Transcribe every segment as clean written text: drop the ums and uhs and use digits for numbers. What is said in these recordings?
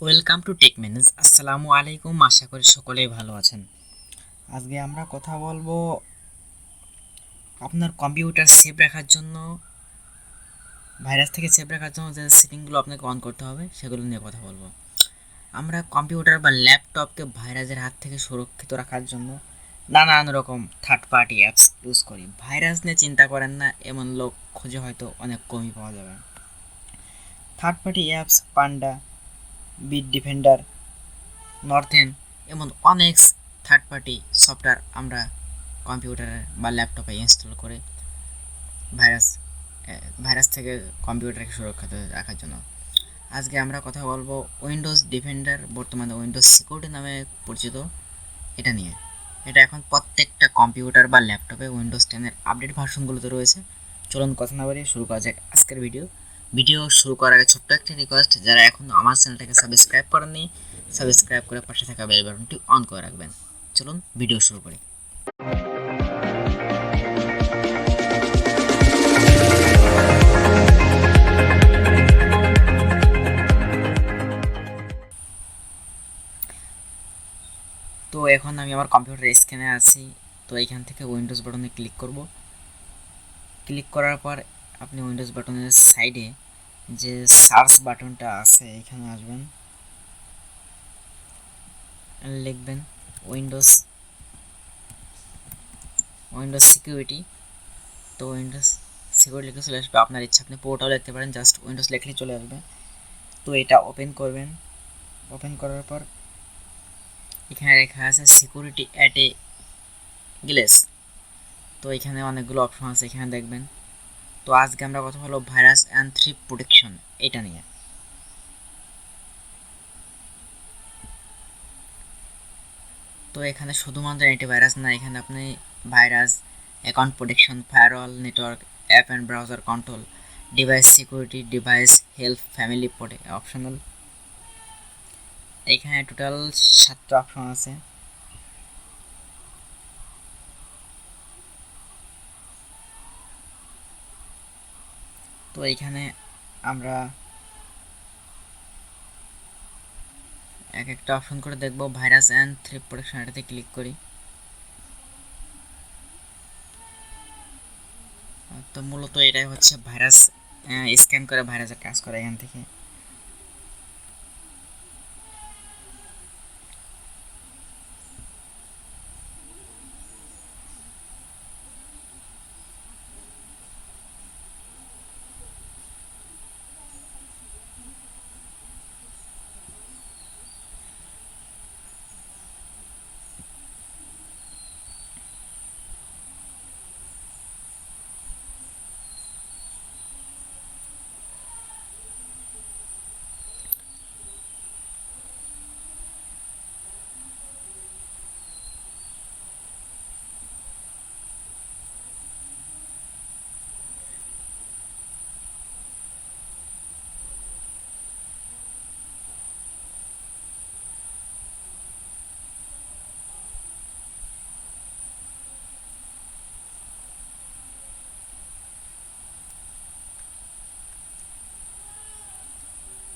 Welcome to take manage. আসসালামু আলাইকুম, আশা করি সকলেই ভালো আছেন। আজকে আমরা কথা বলবো আপনার কম্পিউটার সেভ রাখার জন্য, ভাইরাস থেকে সেভ রাখার জন্য যে সেটিংগুলো আপনাকে অন করতে হবে সেগুলো নিয়ে কথা বলবো। আমরা কম্পিউটার বা ল্যাপটপকে ভাইরাসের হাত থেকে সুরক্ষিত রাখার জন্য নানান রকম থার্ড পার্টি অ্যাপস ইউজ করি। ভাইরাস নিয়ে চিন্তা করেন না, এমন লোক খুঁজে হয়তো অনেক কমই পাওয়া যাবে। থার্ড পার্টি অ্যাপস পান্ডা, বিট ডিফেন্ডার, নর্থেন, এমন অনেক থার্ড পার্টি সফটওয়্যার আমরা কম্পিউটারে বা ল্যাপটপে ইনস্টল করে ভাইরাস ভাইরাস থেকে কম্পিউটারকে সুরক্ষিত রাখার জন্য। আজকে আমরা কথা বলবো উইন্ডোজ ডিফেন্ডার, বর্তমানে উইন্ডোজ সিকিউরিটি নামে পরিচিত, এটা নিয়ে। এটা এখন প্রত্যেকটা কম্পিউটার বা ল্যাপটপে উইন্ডোজ 10-এর আপডেট ভার্সনগুলোতে রয়েছে। চলুন কথা না বাড়িয়ে শুরু করা যাক আজকের ভিডিও শুরু করার আগে ছোট্ট একটা রিকোয়েস্ট, যারা এখনও আমার চ্যানেলটাকে সাবস্ক্রাইব করেননি, সাবস্ক্রাইব করে পাশে থাকা বেল বাটনটি অন করে রাখবেন। চলুন ভিডিও শুরু করি। তো এখন আমি আমার কম্পিউটার স্ক্রিনে আছি। তো এইখান থেকে উইন্ডোজ বাটনে ক্লিক করব। ক্লিক করার পর আপনি উইন্ডোজ বাটনের সাইডে যে সার্চ বাটনটা আছে এখানে আসবেন, লিখবেন উইন্ডোজ উইন্ডোজ সিকিউরিটি। তো উইন্ডোজ সিকিউরিটি লিখে চলে আসবে। আপনার ইচ্ছা আপনি পুরোটাও লিখতে পারেন, জাস্ট উইন্ডোজ লিখলেই চলে আসবে। তো এটা ওপেন করবেন। ওপেন করার পর এখানে লেখা আছে সিকিউরিটি অ্যাট এ গ্লেস। তো এখানে অনেকগুলো অপশন আছে, এখানে দেখবেন। তো আজকে আমরা কথা হলো ভাইরাস অ্যান্ড থ্রিপ প্রোটেকশন, এটা নিয়ে। তো এখানে শুধুমাত্র অ্যান্টিভাইরাস না, এখানে আপনি virus, account protection, firewall, network, app and browser control, device security, device health, family optional, এখানে টোটাল 7টা অপশন আছে। তো এইখানে আমরা এক একটা অপশন করে দেখব। ভাইরাস অ্যান্ড থ্রেট প্রোটেকশন, এটাতে ক্লিক করি। তো মূলত এটাই হচ্ছে ভাইরাস স্ক্যান করে ভাইরাসের কাজ করে এখান থেকে।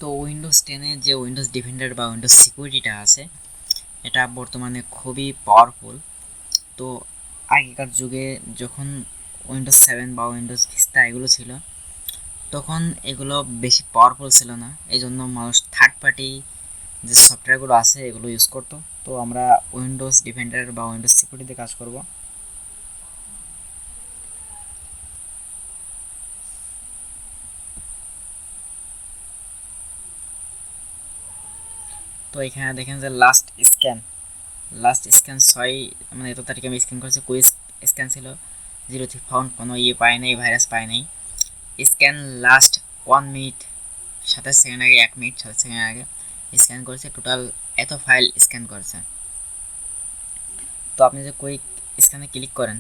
তো উইন্ডোজ 10-এ যে উইন্ডোজ ডিফেন্ডার বা উইন্ডোজ সিকিউরিটিটা আছে, এটা বর্তমানে খুবই পাওয়ারফুল। তো আগেকার যুগে যখন উইন্ডোজ 7 বা উইন্ডোজ ভিস্তা এগুলো ছিল, তখন এগুলো বেশি পাওয়ারফুল ছিল না, এই জন্য মানুষ থার্ড পার্টি যে সফটওয়্যারগুলো আছে এগুলো ইউজ করতো। তো আমরা উইন্ডোজ ডিফেন্ডার বা উইন্ডোজ সিকিউরিটিতে কাজ করব। তো এখানে দেখেন যে লাস্ট স্ক্যান 6 মানে এত তারিখে আমি স্ক্যান করেছি, কুইক স্ক্যান ছিল, 03 ফাউন্ড, কোনো পায় নাই, ভাইরাস পায় নাই। স্ক্যান লাস্ট 1 মিনিট 27 সেকেন্ড আগে, 1 মিনিট 27 সেকেন্ড আগে স্ক্যান করেছে, টোটাল এত ফাইল স্ক্যান করেছে। তো আপনি যে কুইক স্ক্যানে ক্লিক করেন,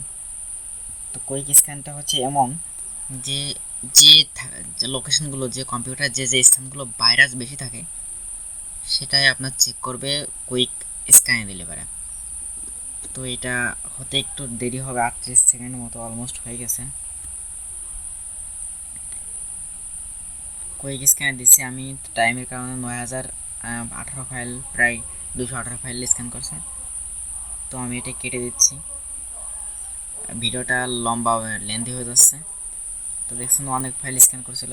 তো কুইক স্ক্যানটা হচ্ছে এমন যে যে যে লোকেশনগুলো, যে কম্পিউটার যে স্থানগুলো ভাইরাস বেশি থাকে সেটাই আপনার চেক করবে কুইক স্ক্যানে দিলে পারে। তো এটা হতে একটু দেরি হবে, 38 সেকেন্ড মতো অলমোস্ট হয়ে গেছে। কুইক স্ক্যানে দিচ্ছি আমি, টাইমের কারণে 18 ফাইল, প্রায় 218 ফাইল স্ক্যান করছে। তো আমি এটা কেটে দিচ্ছি, ভিডিওটা লম্বা লেন্থি হয়ে যাচ্ছে। তো দেখছেন অনেক ফাইল স্ক্যান করছিল।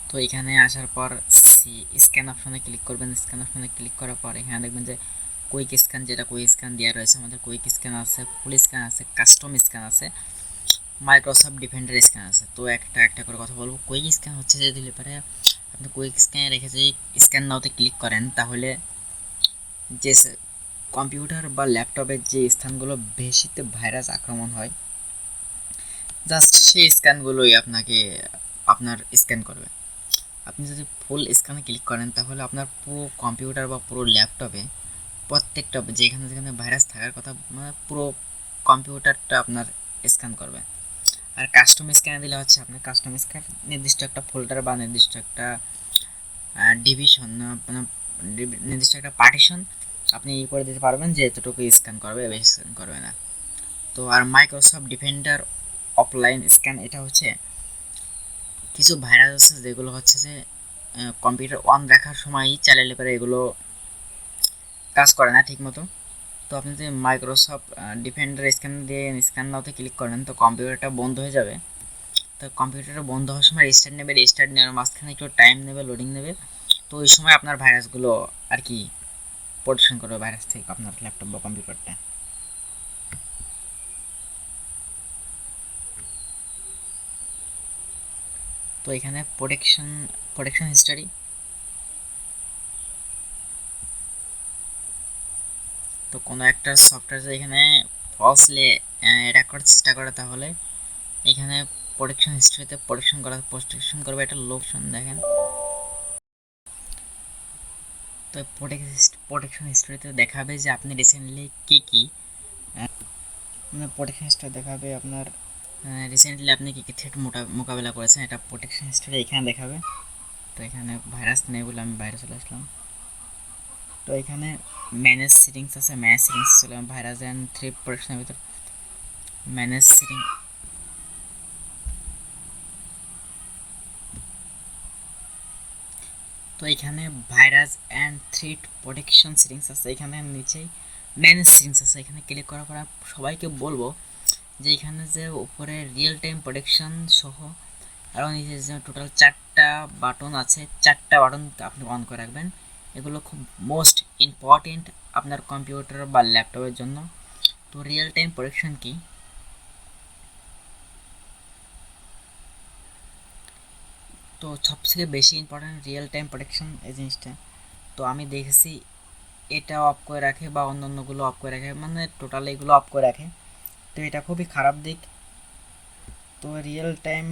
তো এখানে আসার পর স্ক্যান অপশনে ক্লিক করবেন। স্ক্যান অপশনে ক্লিক করার পর এখানে দেখবেন যে কুইক স্ক্যান, যেটা কুইক স্ক্যান দেওয়া রয়েছে আমাদের, কুইক স্ক্যান আছে, ফুল স্ক্যান আছে, কাস্টম স্ক্যান আছে, মাইক্রোসফট ডিফেন্ডার স্ক্যান আছে। তো একটা একটা করে কথা বলবো। কুইক স্ক্যান হচ্ছে যে দিলে পারে আপনি কুইক স্ক্যানে রেখে যদি স্ক্যান নাওতে ক্লিক করেন, তাহলে যে কম্পিউটার বা ল্যাপটপের যে স্থানগুলো বেশিতে ভাইরাস আক্রমণ হয়, জাস্ট সেই স্ক্যানগুলোই আপনার স্ক্যান করবে। আপনি যদি ফুল স্ক্যানে ক্লিক করেন, তাহলে আপনার পুরো কম্পিউটার বা পুরো ল্যাপটপে প্রত্যেকটা যেখানে যেখানে ভাইরাস থাকার কথা, মানে পুরো কম্পিউটারটা আপনার স্ক্যান করবে। আর কাস্টম স্ক্যান দিলে হচ্ছে আপনার কাস্টম স্ক্যান নির্দিষ্ট একটা ফোল্ডার বা নির্দিষ্ট একটা ডিভিশন, মানে নির্দিষ্ট একটা পার্টিশন আপনি করে দিতে পারবেন যে এতটুকু স্ক্যান করবে, বেশি স্ক্যান করবে না। তো আর মাইক্রোসফট ডিফেন্ডার অফলাইন স্ক্যান, এটা হচ্ছে কিছু ভাইরাস আছে যেগুলো হচ্ছে যে কম্পিউটার অন রাখার সময়ই চালালে পরে এগুলো কাজ করে না ঠিক মতো। তো আপনি যদি মাইক্রোসফট ডিফেন্ডার স্ক্যান দিয়ে স্ক্যান নাওতে ক্লিক করেন, তো কম্পিউটারটা বন্ধ হয়ে যাবে। তো কম্পিউটারটা বন্ধ হওয়ার সময় রিস্টার্ট নেবে, রিস্টার্ট নেওয়ার মাঝখানে একটু টাইম নেবে, লোডিং নেবে। তো ওই সময় আপনার ভাইরাসগুলো আর কি প্রোটেকশন করবে ভাইরাস থেকে আপনার ল্যাপটপ বা কম্পিউটারটা। তো এখানে প্রোটেকশন হিস্টোরি, তো কোনো একটা সফটওয়্যার যদি এখানে ফলসলি অ্যাটাক করার চেষ্টা করে, তাহলে এখানে প্রোটেকশন হিস্ট্রিতে প্রোটেকশন করবে একটা লোকশন দেখেন। তো প্রোটেকশন হিস্ট্রিতে দেখাবে যে আপনি রিসেন্টলি কী মানে প্রোটেকশন হিস্ট্রি দেখাবে আপনার রিসেন্টলি আপনি কী কী থ্রেট মোকাবেলা করেছেন, এটা প্রোটেকশন হিস্ট্রি এখানে দেখাবে। তো এখানে ভাইরাস নেই বলে আমি বাইরে চলে আসলাম। তো এখানে ম্যানেজ সেটিংস আছে, ম্যানেজ সেটিংস চলে ভাইরাস অ্যান্ড থ্রেট প্রোটেকশনের ভিতর ম্যানেজ সেটিং। তো এখানে virus and threat protection settings আছে, এখানে নিচেই ম্যানেজ সেটিংস আছে। এখানে ক্লিক করার পর সবাইকে বলবো যে এখানে যে উপরে রিয়েল টাইম প্রোটেকশন সহ আরও নিচে যে টোটাল 4টা বাটন আছে, 4টা বাটন আপনি অন করে রাখবেন। এগুলো খুব মোস্ট ইম্পর্টেন্ট আপনার কম্পিউটার বা ল্যাপটপের জন্য। তো রিয়েল টাইম প্রোটেকশন কি, তো সবথেকে বেশি ইম্পর্টেন্ট রিয়েল টাইম প্রোটেকশন এই জিনিসটা। তো আমি দেখেছি এটা অফ করে রাখে বা অন্যান্যগুলো অফ করে রাখে, মানে টোটাল এগুলো অফ করে রাখে। তো এটা খুবই খারাপ দিক। তো রিয়েল টাইম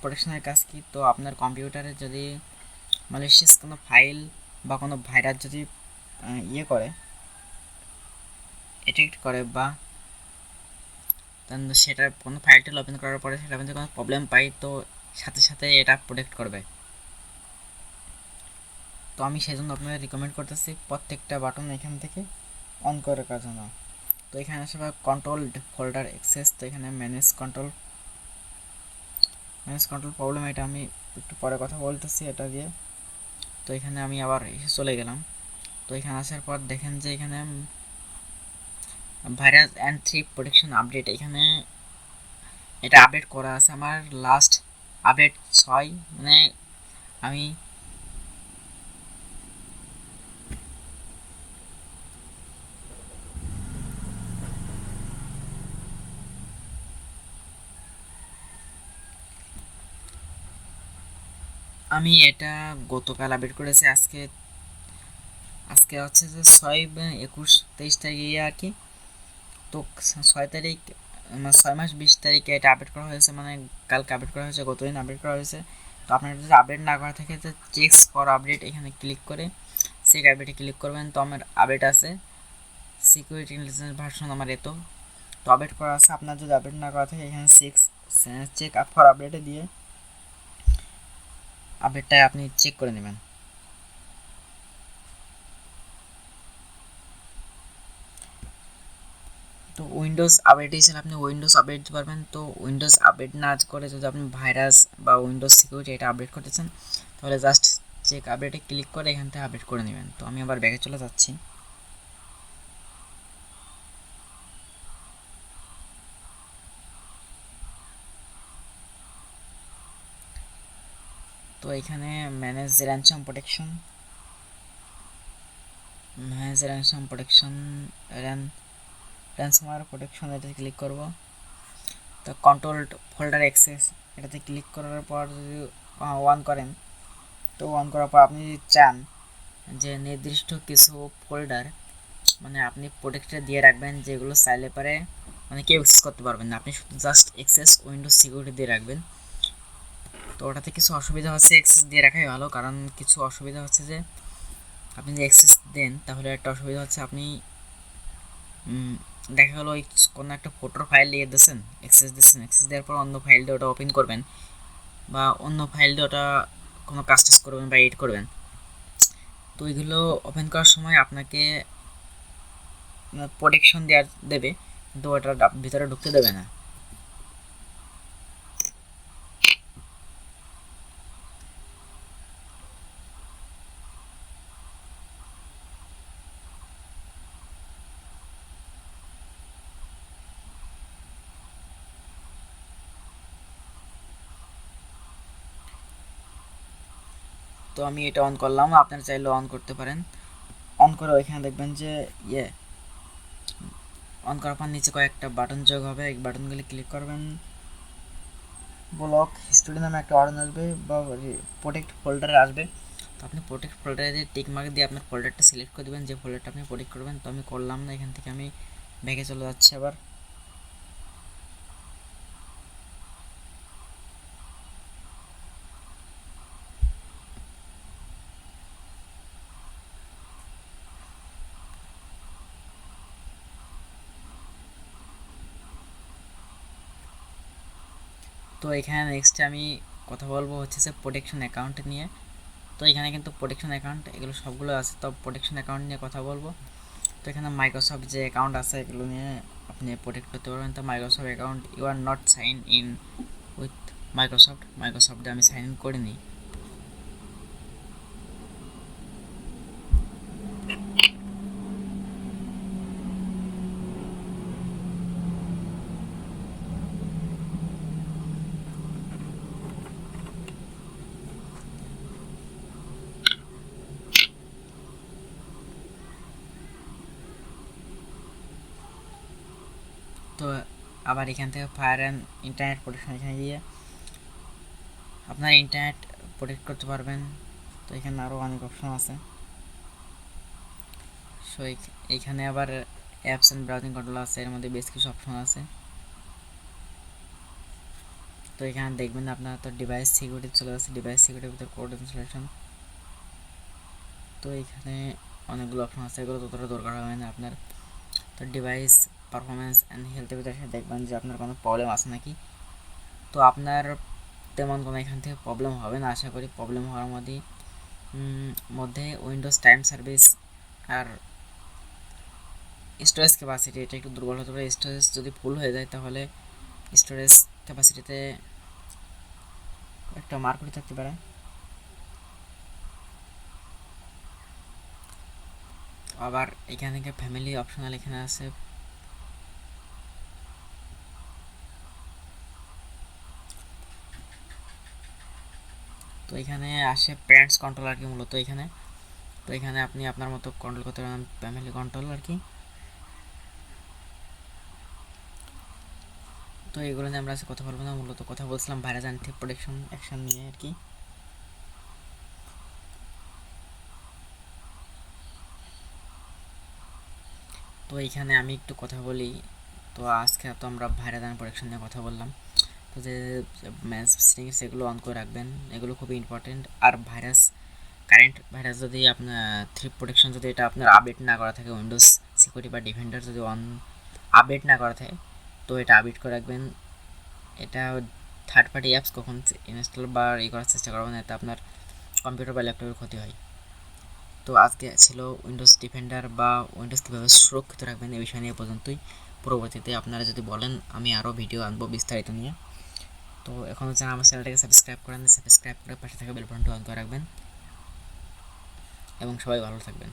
প্রোটেকশনের কাজ কি, তো আপনার কম্পিউটারে যদি ম্যালিশিয়াস কোনো ফাইল বা কোনো ভাইরাস যদি করে অ্যাটাক করে, বা সেটা কোনো ফাইলটা ওপেন করার পরে সেটা যদি কোনো প্রবলেম পাই, তো সাথে সাথে এটা প্রোটেক্ট করবে। তো আমি সেই জন্য আপনাদের রিকমেন্ড করতেছি প্রত্যেকটা বাটন এখান থেকে অন করে রাখার জন্য। তো এখানে আসবে কন্ট্রোল ফোল্ডার অ্যাক্সেস। তো এখানে ম্যানেজ কন্ট্রোল প্রবলেম, এটা আমি একটু পরে কথা বলতেছি এটা দিয়ে। তো এখানে আমি আবার এসে চলে গেলাম। তো এখানে আসার পর দেখেন যে এখানে virus and threat protection update, এখানে এটা আপডেট করা আছে আমার লাস্ট আপডেট 6, মানে আমি আমি এটা গতকাল আপডেট করেছি। আজকে আজকে হচ্ছে যে 6/21/23 তারিখে আর কি। তো 6 তারিখ, 6 মাস 20 তারিখে এটা আপডেট করা হয়েছে, মানে কালকে আপডেট করা হয়েছে, গতদিন আপডেট করা হয়েছে। তো আপনার যদি আপডেট না করা থাকে, তো চেকস ফর আপডেট এখানে ক্লিক করে চেক আপডেটে ক্লিক করবেন। তো আমার আপডেট আছে সিকিউরিটি ইন্টেলিজেন্স ভার্সন আমার এত, তো আপডেট করা আছে। আপনার যদি আপডেট না করা থাকে, এখানে চেক আপ ফর আপডেটে দিয়ে আপডেটটা আপনি চেক করে নেবেন। তো উইন্ডোজ আপডেট হিসেবে আপনি উইন্ডোজ আপডেট দিতে পারবেন। তো উইন্ডোজ আপডেট না করে যদি আপনি ভাইরাস বা উইন্ডোজ সিকিউরিটি এটা আপডেট করতেছেন, তাহলে জাস্ট চেক আপডেটে ক্লিক করে এখান থেকে আপডেট করে নেবেন। তো আমি আবার ব্যাকে চলে যাচ্ছি। তো এখানে manage ransom protection ransomware protection এটাতে ক্লিক করব। তো কন্ট্রোলড ফোল্ডার অ্যাক্সেস এটাতে ক্লিক করার পর যদি অন করেন, তো অন করার পর আপনি যদি চান যে নির্দিষ্ট কিছু ফোল্ডার মানে আপনি প্রোটেক্টে দিয়ে রাখবেন, যেগুলো চাইলে পারে মানে কেউ অ্যাক্সেস করতে পারবেন না, আপনি শুধু জাস্ট অ্যাক্সেস উইন্ডোজ সিকিউরিটি দিয়ে রাখবেন। তো ওটাতে কিছু অসুবিধা হচ্ছে, অ্যাক্সেস দিয়ে রাখাই ভালো, কারণ কিছু অসুবিধা হচ্ছে যে আপনি যদি অ্যাক্সেস দেন তাহলে একটা অসুবিধা হচ্ছে আপনি দেখা গেলো কোনো একটা ফটোর ফাইল দিয়ে দিয়েছেন, অ্যাক্সেস দেওয়ার পর অন্য ফাইল দিয়ে ওটা ওপেন করবেন বা অন্য ফাইল দিয়ে ওটা কোনো কাজ টাজ করবেন বা এডিট করবেন। তো ওইগুলো ওপেন করার সময় আপনাকে প্রোটেকশন দেবে, কিন্তু ওটার ভিতরে ঢুকতে দেবে না। তো আমি এটা অন করলাম, আপনারা চাইলে অন করতে পারেন। অন করে ওইখানে দেখবেন যে অন করার পর নিচে কয়েকটা বাটন যোগ হবে, এই বাটনগুলি ক্লিক করবেন। ব্লক হিস্টোরি নামে একটা অপশন আসবে বা প্রোটেক্ট ফোল্ডারে আসবে। তো আপনি প্রোটেক্ট ফোল্ডারে দিয়ে টিক মার্ক দিয়ে আপনার ফোল্ডারটা সিলেক্ট করে দেবেন, যে ফোল্ডারটা আপনি প্রোটেক্ট করবেন। তো আমি করলাম না, এখান থেকে আমি ব্যাকে চলে যাচ্ছি আবার। তো এখানে নেক্সটে আমি কথা বলবো হচ্ছে যে প্রোটেকশন অ্যাকাউন্ট নিয়ে। তো এখানে কিন্তু প্রোটেকশন অ্যাকাউন্ট এগুলো সবগুলো আছে, তো প্রোটেকশন অ্যাকাউন্ট নিয়ে কথা বলবো। তো এখানে মাইক্রোসফট যে অ্যাকাউন্ট আছে এগুলো নিয়ে আপনি প্রোটেক্ট করতে পারবেন। তো Microsoft account you are not sign in with মাইক্রোসফটে আমি সাইন ইন করিনি। তো আবার এখান থেকে ফায়ার অ্যান্ড ইন্টারনেট প্রোটেকশন এখানে গিয়ে আপনার ইন্টারনেট প্রোটেক্ট করতে পারবেন। তো এখানে আরও অনেক অপশন আছে। সো এইখানে আবার অ্যাপস অ্যান্ড ব্রাউজিং কন্ট্রোল আছে, এর মধ্যে বেশ কিছু অপশন আছে। তো এখানে দেখবেন আপনার তো ডিভাইস সিকিউরিটি চলে যাচ্ছে, ডিভাইস সিকিউরিটির ভিতরে কোড ইনস্টলেশন। তো এখানে অনেকগুলো অপশন আছে, এগুলো ততটা দরকার হবে না আপনার। তো ডিভাইস পারফরমেন্স অ্যান্ড হেলথের ভিতরে দেখবেন যে আপনার কোনো প্রবলেম আছে নাকি। তো আপনার তেমন কোনো এখান থেকে প্রবলেম হবে না আশা করি। প্রবলেম হওয়ার মধ্যে উইন্ডোজ টাইম সার্ভিস আর স্টোরেজ ক্যাপাসিটি এটা একটু দুর্বল হতে পারে। স্টোরেজ যদি ফুল হয়ে যায় তাহলে স্টোরেজ ক্যাপাসিটিতে একটা মার্কুরি থাকতে পারে। আবার এখান থেকে ফ্যামিলি অপশনাল এখানে আছে। তো এখানে আসে প্যারেন্টস কন্ট্রোল আর কি মূলত এখানে। তো এখানে আপনি আপনার মতো কন্ট্রোল করতে পারেন, ফ্যামিলি কন্ট্রোল আর কি। তো এগুলো নিয়ে আমরা কথা বলবো না, মূলত কথা বলছিলাম ভাইরাস অ্যান্টি প্রোটেকশন অ্যাকশন নিয়ে আর কি। তো এইখানে আমি একটু কথা বলি। তো আজকে তো আমরা ভাইরাস অ্যান্ড প্রোটেকশন নিয়ে কথা বললাম। তো যে ম্যাচ সেটিংস এগুলো অন করে রাখবেন, এগুলো খুবই ইম্পর্টেন্ট। আর কারেন্ট ভাইরাস যদি আপনার থ্রি প্রোটেকশন যদি এটা আপনার আপডেট না করা থাকে, উইন্ডোজ সিকিউরিটি বা ডিফেন্ডার যদি আপডেট না করা থাকে, তো এটা আপডেট করে রাখবেন। এটা থার্ড পার্টি অ্যাপস কখন ইনস্টল বা করার চেষ্টা করবেন, এতে আপনার কম্পিউটার বা ল্যাপটপের ক্ষতি হয়। তো আজকে ছিল উইন্ডোজ ডিফেন্ডার বা উইন্ডোজ কীভাবে সুরক্ষিত রাখবেন এই বিষয় নিয়ে পর্যন্তই। পরবর্তীতে আপনারা যদি বলেন আমি আরও ভিডিও আনবো বিস্তারিত নিয়ে। তো এখন হচ্ছে আমার চ্যানেলটাকে সাবস্ক্রাইব করেন, সাবস্ক্রাইব করে পাশে থাকা বেল বাটনটা অন করে রাখবেন এবং সবাই ভালো থাকবেন।